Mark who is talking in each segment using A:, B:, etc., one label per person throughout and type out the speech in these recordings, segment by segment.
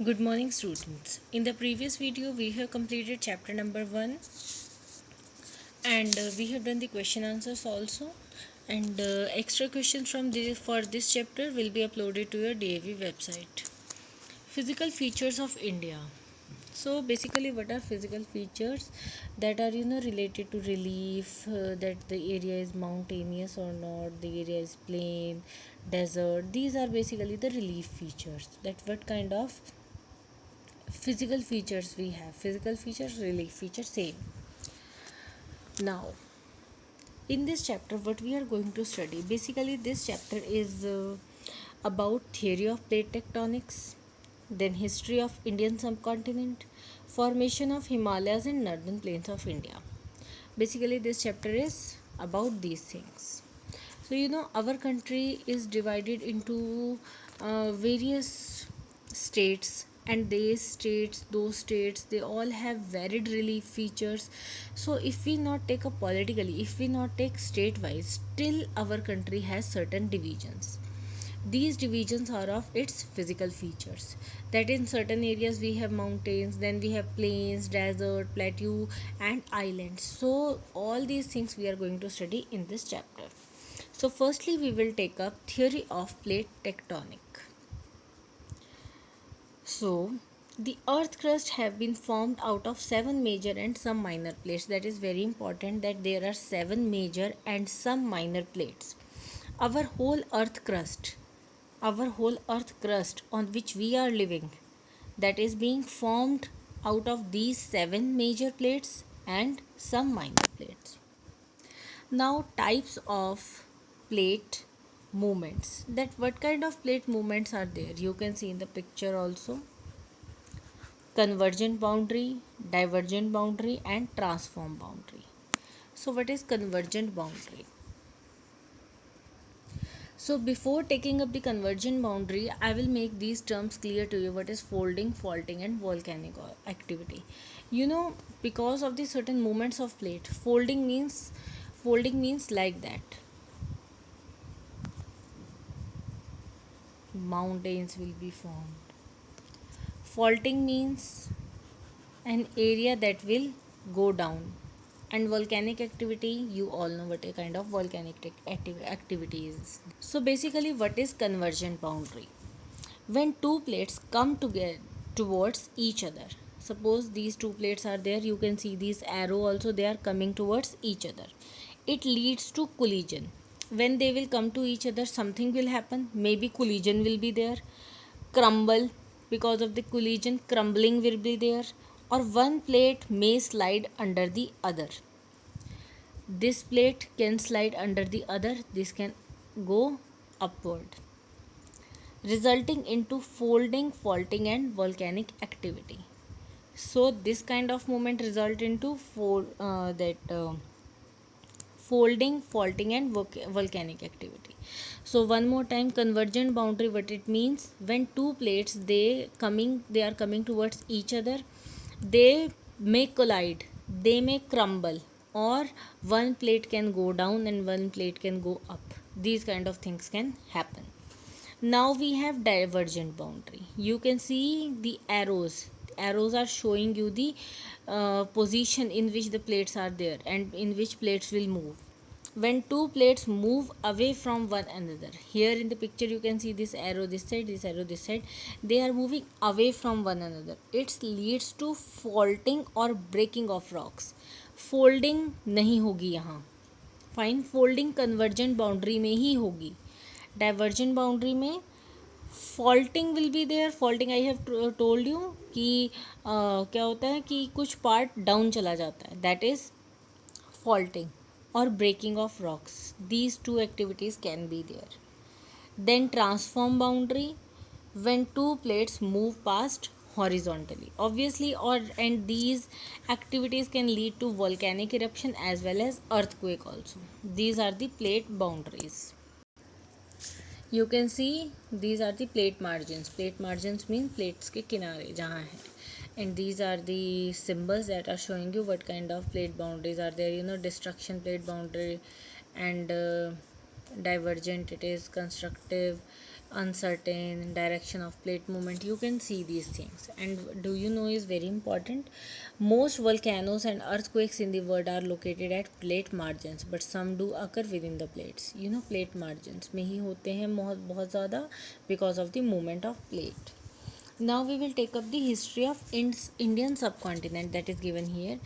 A: Good morning, students. In the previous video, we have completed chapter number 1 and we have done the question answers also. And extra questions from this for this chapter will be uploaded to your DAV website. Physical features of India. So basically, what are physical features that are related to relief, that the area is mountainous or not, the area is plain, desert. These are basically the relief features. That what kind of physical features we have. Physical features, relief features, same. Now in this chapter what we are going to study, basically this chapter is about theory of plate tectonics, then history of Indian subcontinent, formation of Himalayas and northern plains of India. Basically this chapter is about these things. So our country is divided into various states, and those states they all have varied relief features. So if we not take a politically, if we not take state wise, still our country has certain divisions. These divisions are of its physical features, that in certain areas we have mountains, then we have plains, desert, plateau and islands. So all these things we are going to study in this chapter. So firstly we will take up theory of plate tectonic. So, the earth crust have been formed out of 7 major and some minor plates. That is very important, that there are 7 major and some minor plates. Our whole earth crust, our whole earth crust on which we are living, that is being formed out of these 7 major plates and some minor plates. Now, types of plate movements. That what kind of plate movements are there? You can see in the picture also. Convergent boundary, divergent boundary and transform boundary. So what is convergent boundary? So before taking up the convergent boundary, I will make these terms clear to you. What is folding, faulting and volcanic activity? Because of the certain movements of plate, folding means like that. Mountains will be formed. Faulting means an area that will go down. And volcanic activity, you all know what a kind of volcanic activity is. So basically what is convergent boundary? When two plates come together towards each other, suppose these two plates are there, you can see these arrow also, they are coming towards each other, it leads to collision. When they will come to each other, something will happen, maybe collision will be there, crumble, because of the collision crumbling will be there, or one plate may slide under the other. This plate can slide under the other, this can go upward, resulting into folding, faulting and volcanic activity. So this kind of movement result into folding, faulting and volcanic activity. So one more time, convergent boundary, what it means, when two plates they are coming towards each other, they may collide, they may crumble, or one plate can go down and one plate can go up. These kind of things can happen. Now we have divergent boundary. You can see the arrows are showing you the position in which the plates are there and in which plates will move. When two plates move away from one another, here in the picture you can see this arrow this side, this arrow this side, they are moving away from one another. It leads to faulting or breaking of rocks. Folding नहीं होगी यहाँ, fine, folding convergent boundary में ही होगी. Divergent boundary में faulting will be there. Faulting I have told you कि क्या होता है कि कुछ पार्ट डाउन चला जाता है, दैट इज फॉल्टिंग. और breaking off rocks, these two activities can be there. Then transform boundary, when two plates move past horizontally, obviously, and these activities can lead to volcanic eruption as well as earthquake also. These are the plate boundaries. You can see these are the plate margins. Plate margins mean plates के किनारे जहाँ है. And these are the symbols that are showing you what kind of plate boundaries are there. Destruction plate boundary and divergent, it is constructive. uncertain direction of plate movement. You can see these things. And do you know is very important, most volcanoes and earthquakes in the world are located at plate margins, but some do occur within the plates. You know, plate margins में ही होते हैं बहुत बहुत ज़्यादा, because of the movement of plate. Now we will take up the history of Indian subcontinent, that is given here.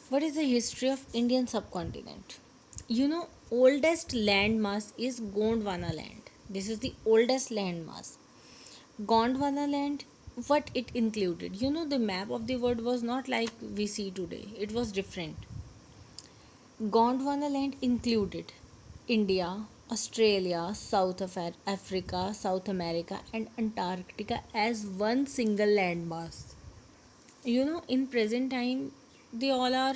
A: What is the history of Indian subcontinent? You know, oldest landmass is Gondwana land. This is the oldest landmass. Gondwana land, what it included? You know, the map of the world was not like we see today. It was different. Gondwana land included India, Australia, South Africa, South America, and Antarctica as one single landmass. You know, in present time, they all are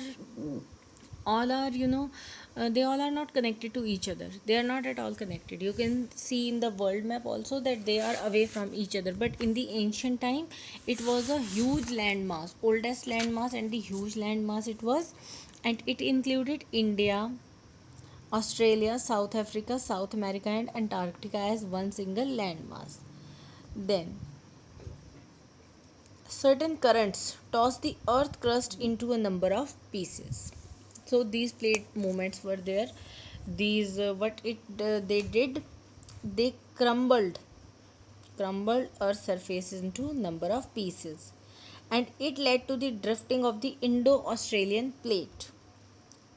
A: they all are not connected to each other. They are not at all connected. You can see in the world map also that they are away from each other, but in the ancient time it was a huge landmass, oldest landmass, and the huge landmass it was, and it included India, Australia, South Africa, South America, and Antarctica as one single landmass. Then certain currents toss the earth crust into a number of pieces. So these plate movements were there. These what it they did, they crumbled earth surfaces into number of pieces, and it led to the drifting of the Indo-Australian plate.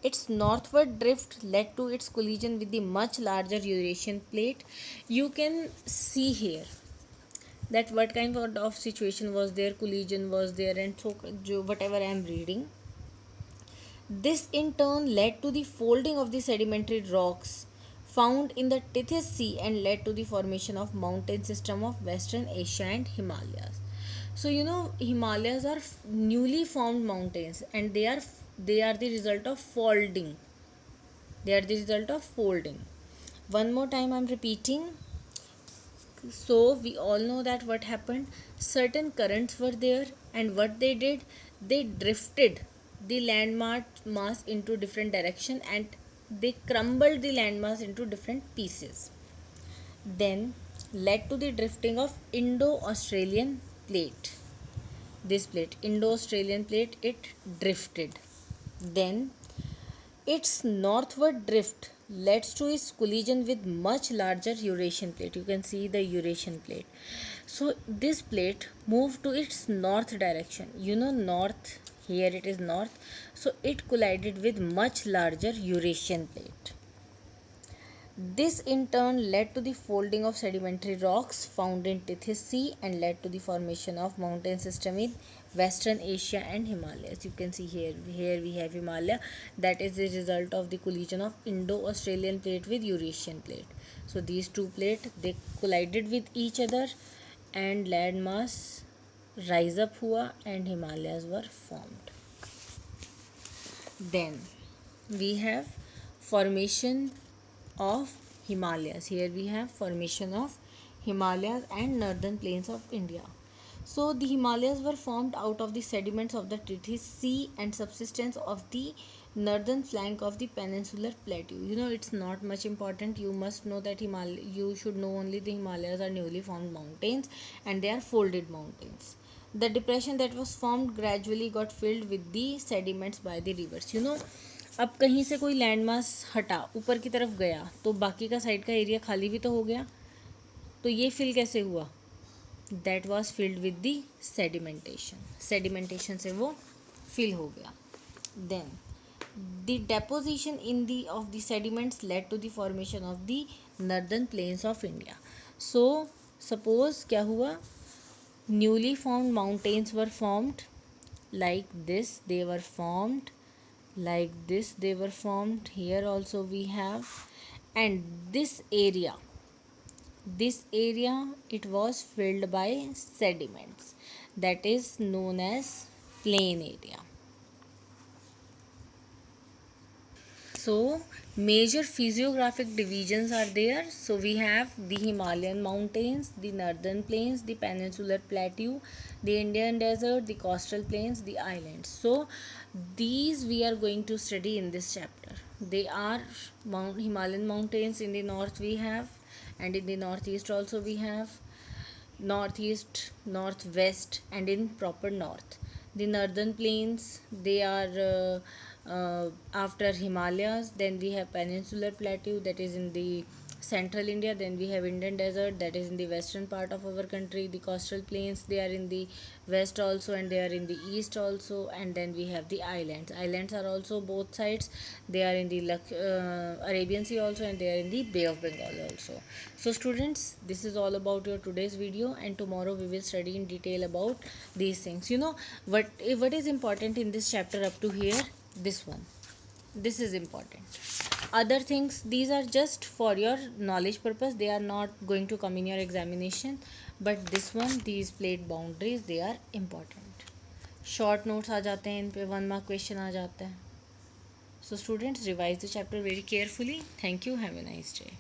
A: Its northward drift led to its collision with the much larger Eurasian plate. You can see here that what kind of situation was there, collision was there, and so whatever I am reading, this in turn led to the folding of the sedimentary rocks found in the Tethys Sea and led to the formation of mountain system of Western Asia and Himalayas. So you know, Himalayas are newly formed mountains, and they are the result of folding. They are the result of folding. One more time I am repeating. So we all know that what happened, certain currents were there, and what they did, they drifted the landmass into different direction, and they crumbled the landmass into different pieces, then led to the drifting of Indo-Australian plate. This plate, Indo-Australian plate, it drifted. Then its northward drift leads to its collision with much larger Eurasian plate. You can see the Eurasian plate. So this plate moved to its north direction. You know, north, here it is north. So it collided with much larger Eurasian plate. This in turn led to the folding of sedimentary rocks found in Tethys Sea and led to the formation of mountain system in Western Asia and Himalayas. You can see here we have Himalaya. That is the result of the collision of Indo-Australian plate with Eurasian plate. So these two plates, they collided with each other, and landmass rise up हुआ and Himalayas were formed. Then we have formation of Himalayas. Here we have formation of Himalayas and northern plains of India. So the Himalayas were formed out of the sediments of the Tethys Sea and subsidence of the northern flank of the peninsular plateau. You know, it's not much important. You must know that you should know only the Himalayas are newly formed mountains, and they are folded mountains. The depression that was formed gradually got filled with the sediments by the rivers. You know, अब कहीं से कोई landmass हटा, ऊपर की तरफ गया, तो बाकी का साइड का एरिया खाली भी तो हो गया. तो ये फिल कैसे हुआ? That was filled with the sedimentation से वो फिल हो गया. Then the deposition in the of the sediments led to the formation of the northern plains of India. So suppose क्या हुआ, newly formed mountains were formed like this. They were formed like this. They were formed here also we have, and this area it was filled by sediments, that is known as plain area. So major physiographic divisions are there. So we have the Himalayan mountains, the northern plains, the peninsular plateau, the Indian desert, the coastal plains, the islands. So these we are going to study in this chapter. They are Himalayan mountains in the north we have, and in the northeast also we have northeast, northwest, and in proper north. The northern plains, they are after Himalayas. Then we have peninsular plateau, that is in the central India. Then we have Indian desert, that is in the western part of our country. The coastal plains, they are in the west also, and they are in the east also. And then we have the islands. Islands are also both sides. They are in the Arabian Sea also, and they are in the Bay of Bengal also. So students, this is all about your today's video, and tomorrow we will study in detail about these things. You know what is important in this chapter up to here? This one, this is important. Other things, these are just for your knowledge purpose, they are not going to come in your examination, but this one, these plate boundaries, they are important. Short notes आ जाते हैं इन पे, 1 mark question आ जाता है. So students, revise the chapter very carefully. Thank you, have a nice day.